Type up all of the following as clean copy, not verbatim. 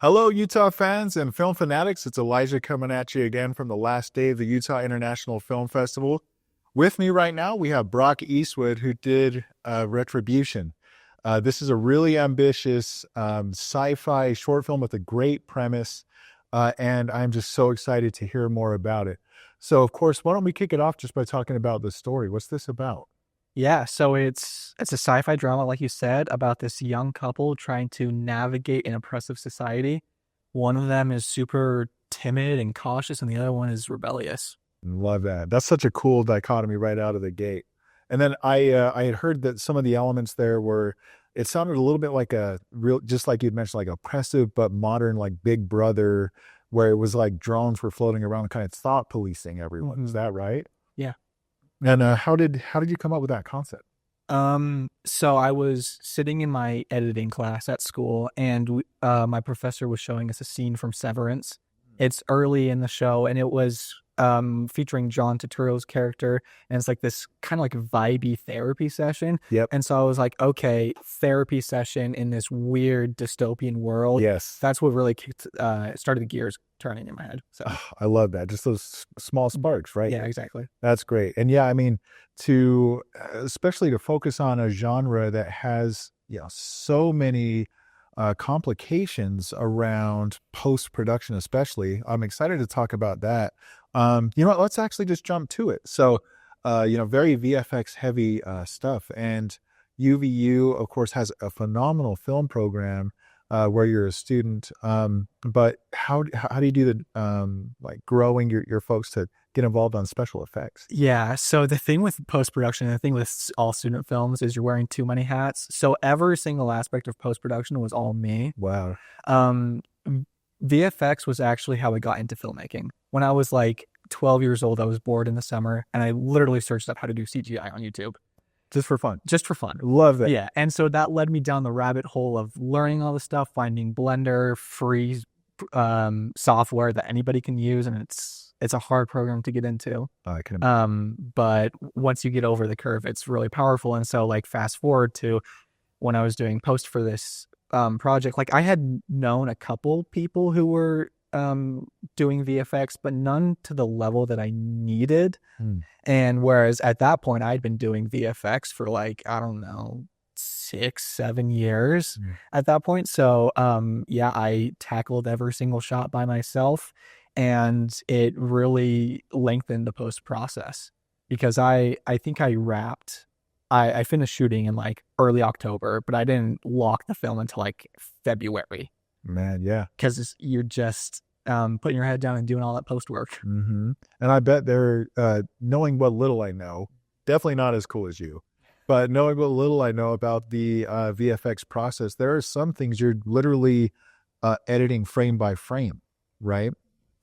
Hello, Utah fans and film fanatics. It's Elijah coming at you again from the last day of the Utah International Film Festival. With me right now, we have Brock Eastwood, who did Retribution. This is a really ambitious sci-fi short film with a great premise, and I'm just so excited to hear more about it. So, of course, why don't we kick it off just by talking about the story? What's this about? Yeah, so it's a sci-fi drama, like you said, about this young couple trying to navigate an oppressive society. One of them is super timid and cautious, and the other one is rebellious. Love that. That's such a cool dichotomy right out of the gate. And then I had heard that some of the elements there were, it sounded a little bit like a real, just like you'd mentioned, like oppressive but modern, like Big Brother, where it was like drones were floating around, kind of thought policing everyone. Is that right? Yeah. And how did you come up with that concept? So I was sitting in my editing class at school, and my professor was showing us a scene from Severance. It's early in the show, and it was featuring John Turturro's character, and it's like this kind of like vibey therapy session. Yep. And so I was like, okay, therapy session in this weird dystopian world. Yes. That's what really started the gears turning in my head. So I love that. Just those small sparks, right? yeah, exactly. That's great. And yeah, I mean, to especially to focus on a genre that has, so many complications around post-production, especially. I'm excited to talk about that. You know what? Let's actually just jump to it. So, very VFX heavy stuff. And UVU, of course, has a phenomenal film program where you're a student. But how do you do the like growing your folks to get involved on special effects? Yeah, so the thing with post-production, and the thing with all student films is you're wearing too many hats. So every single aspect of post-production was all me. Wow. Um, VFX was actually how I got into filmmaking. When I was like 12 years old, I was bored in the summer, and I literally searched up how to do CGI on YouTube. Just for fun. Just for fun. Love that. Yeah, and so that led me down the rabbit hole of learning all the stuff, finding Blender, free software that anybody can use, and it's a hard program to get into. I can imagine. But once you get over the curve, it's really powerful. And so like fast forward to when I was doing post for this project, like I had known a couple people who were doing VFX, but none to the level that I needed. And whereas at that point I'd been doing VFX for like, I don't know, 6-7 years at that point. So yeah, I tackled every single shot by myself, and it really lengthened the post process because I think I finished shooting in like early October, but I didn't lock the film until like February. Man, yeah. Because you're just putting your head down and doing all that post work. And I bet they're knowing what little I know, definitely not as cool as you, but knowing what little I know about the VFX process, there are some things you're literally editing frame by frame, right?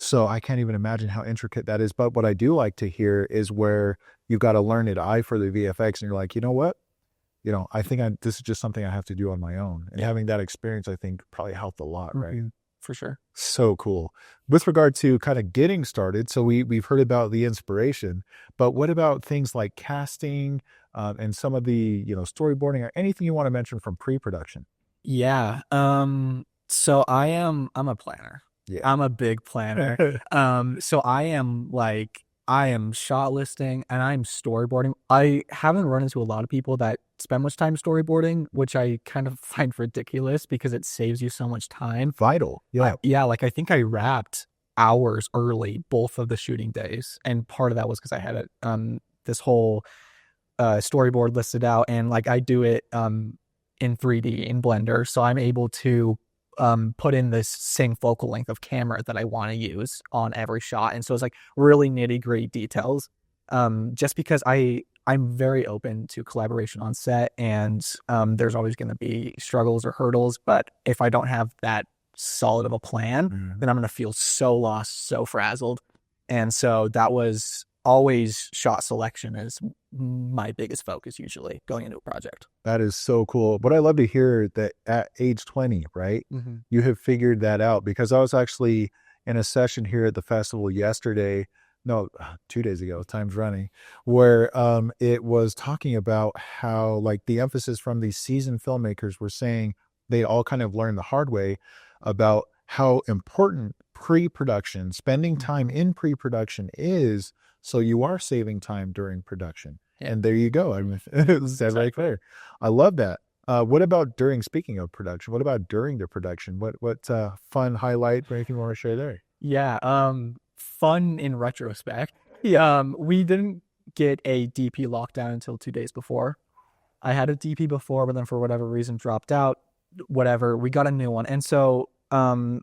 So I can't even imagine how intricate that is. But what I do like to hear is where you've got a learned eye for the VFX, and you're like, you know what? I think this is just something I have to do on my own. And having that experience, I think, probably helped a lot, right? For sure. So cool. With regard to kind of getting started, so we've heard about the inspiration, but what about things like casting and some of the storyboarding or anything you want to mention from pre-production? Yeah. So I'm a planner. Yeah. I'm a big planner. So I am shot listing and I'm storyboarding. I haven't run into a lot of people that spend much time storyboarding, which I kind of find ridiculous because it saves you so much time. Vital. Yeah. Yeah. Like I think I wrapped hours early, both of the shooting days. And part of that was because I had this whole storyboard listed out, and like I do it in 3D in Blender. So I'm able to put in this same focal length of camera that I want to use on every shot. And so it's like really nitty gritty details. Just because I'm very open to collaboration on set, and there's always going to be struggles or hurdles. But if I don't have that solid of a plan, then I'm going to feel so lost, so frazzled. And so that was always shot selection is my biggest focus usually going into a project. That is so cool. But I love to hear that at age 20, right? You have figured that out, because I was actually in a session here at the festival yesterday, no, 2 days ago, time's running, where it was talking about how like the emphasis from these seasoned filmmakers were saying they all kind of learned the hard way about how important pre-production, spending time in pre-production is, so you are saving time during production. Yeah. And there you go. I mean, it said right there. I love that. What about during, speaking of production, what about during the production? What fun highlight or anything you want to share there? Yeah, fun in retrospect. We didn't get a DP lockdown until 2 days before. I had a DP before, but then for whatever reason dropped out. Whatever, we got a new one, and so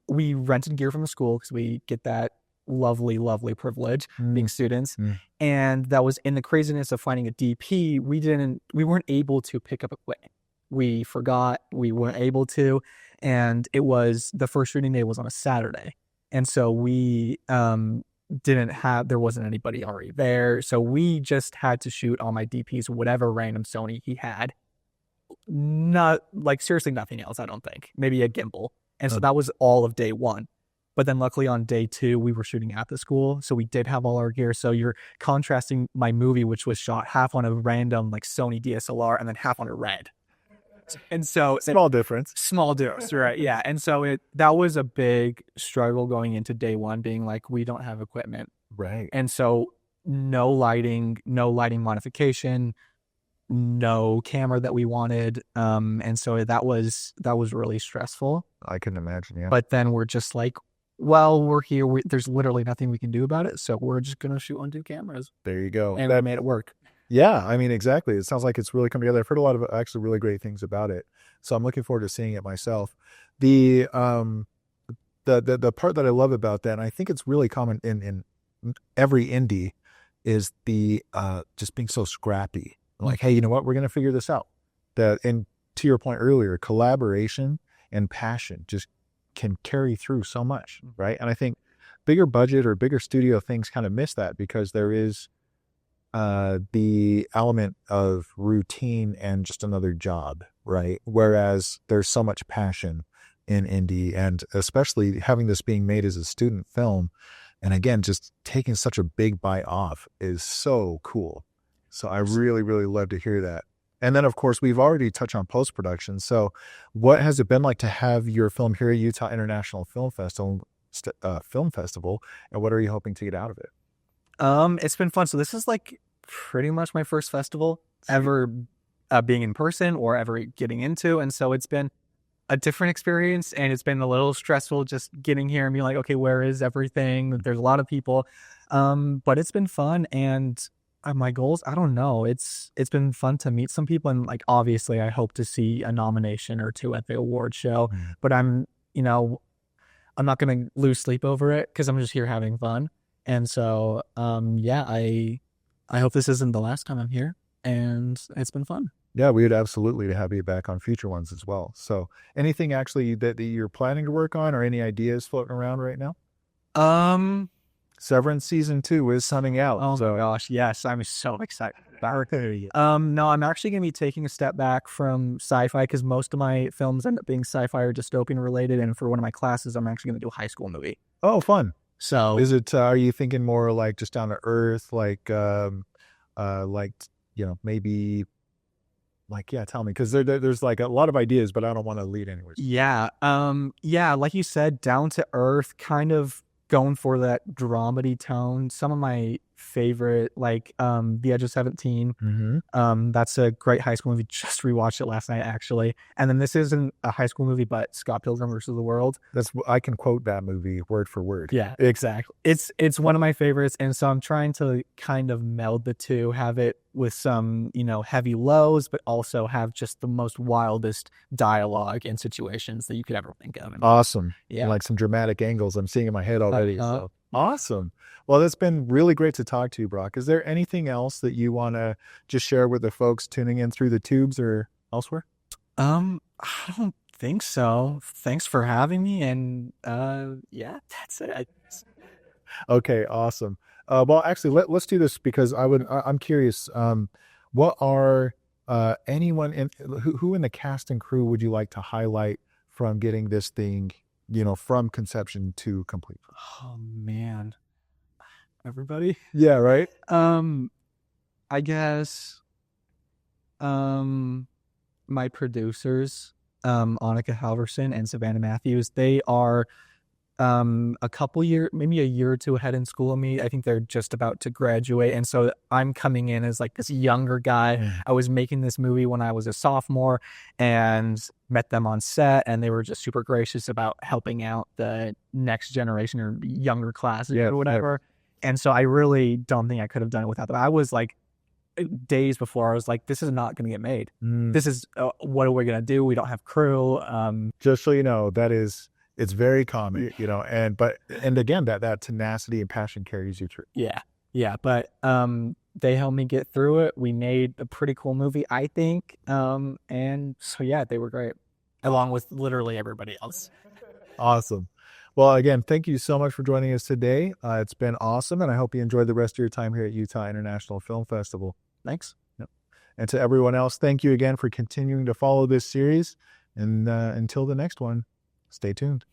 we rented gear from the school because we get that lovely, lovely privilege being students. And that was in the craziness of finding a DP. We weren't able to pick up equipment. We forgot, we weren't able to, and it was the first shooting day was on a Saturday. And so we there wasn't anybody already there. So we just had to shoot on my DPs, whatever random Sony he had. Not like seriously nothing else, I don't think. Maybe a gimbal. And so that was all of day one. But then luckily on day two, we were shooting at the school. So we did have all our gear. So you're contrasting my movie, which was shot half on a random like Sony DSLR and then half on a Red. And so small difference, right? Yeah. And so that was a big struggle going into day one, being like, we don't have equipment, right? And so no lighting modification, no camera that we wanted, and so that was really stressful. I can imagine, yeah. But then we're just like, well, we're here. There's literally nothing we can do about it, so we're just gonna shoot on 2 cameras. There you go. And that made it work. Yeah, I mean, exactly. It sounds like it's really come together. I've heard a lot of actually really great things about it, so I'm looking forward to seeing it myself. The part that I love about that, and I think it's really common in every indie, is the just being so scrappy. Like, hey, you know what? We're going to figure this out. And to your point earlier, collaboration and passion just can carry through so much, right? And I think bigger budget or bigger studio things kind of miss that because there is the element of routine and just another job, right? Whereas there's so much passion in indie, and especially having this being made as a student film, and again, just taking such a big bite off is so cool. So I really, really love to hear that. And then, of course, we've already touched on post-production. So what has it been like to have your film here at Utah International Film Festival, and what are you hoping to get out of it? It's been fun. So this is like pretty much my first festival ever being in person or ever getting into. And so it's been a different experience, and it's been a little stressful just getting here and being like, okay, where is everything? There's a lot of people. But it's been fun, and my goals, I don't know. It's been fun to meet some people, and like obviously I hope to see a nomination or 2 at the award show. But I'm not gonna lose sleep over it because I'm just here having fun. And so I hope this isn't the last time I'm here, and it's been fun. Yeah, we would absolutely have you back on future ones as well. So anything actually that you're planning to work on, or any ideas floating around right now? Severance season 2 is coming out. Oh my gosh, yes, I'm so excited about it. No, I'm actually going to be taking a step back from sci-fi because most of my films end up being sci-fi or dystopian related, and for one of my classes, I'm actually going to do a high school movie. Oh, fun. So is it? Are you thinking more like just down to earth, like maybe? Like, yeah, tell me, because there's like a lot of ideas, but I don't want to lead anywhere. Yeah, like you said, down to earth, kind of going for that dramedy tone. Some of my favorite, like The Edge of 17. That's a great high school movie. Just rewatched it last night, actually. And then this isn't a high school movie, but Scott Pilgrim versus the World. I can quote that movie word for word. Yeah, exactly. It's one of my favorites, and so I'm trying to kind of meld the two, have it with some heavy lows, but also have just the most wildest dialogue and situations that you could ever think of. Awesome. Yeah, like some dramatic angles I'm seeing in my head already. So awesome. Well, it's been really great to talk to you, Brock. Is there anything else that you want to just share with the folks tuning in through the tubes or elsewhere? I don't think so. Thanks for having me, and that's it. Okay, awesome. Well, actually, let's do this because I'm curious. What are anyone who in the cast and crew would you like to highlight from getting this thing, from conception to complete? Oh man, everybody. Yeah, right. I guess, my producers, Annika Halverson and Savannah Matthews, they are a couple year, maybe a year or two ahead in school of me. I think they're just about to graduate. And so I'm coming in as like this younger guy. I was making this movie when I was a sophomore and met them on set, and they were just super gracious about helping out the next generation or younger classes or whatever. And so I really don't think I could have done it without them. I was like, days before, I was like, this is not going to get made. This is, what are we going to do? We don't have crew. Just so you know, it's very common, and again, that tenacity and passion carries you through. Yeah. But they helped me get through it. We made a pretty cool movie, I think. And so, yeah, they were great, along with literally everybody else. Awesome. Well, again, thank you so much for joining us today. It's been awesome, and I hope you enjoyed the rest of your time here at Utah International Film Festival. Thanks. Yep. And to everyone else, thank you again for continuing to follow this series. And until the next one, stay tuned.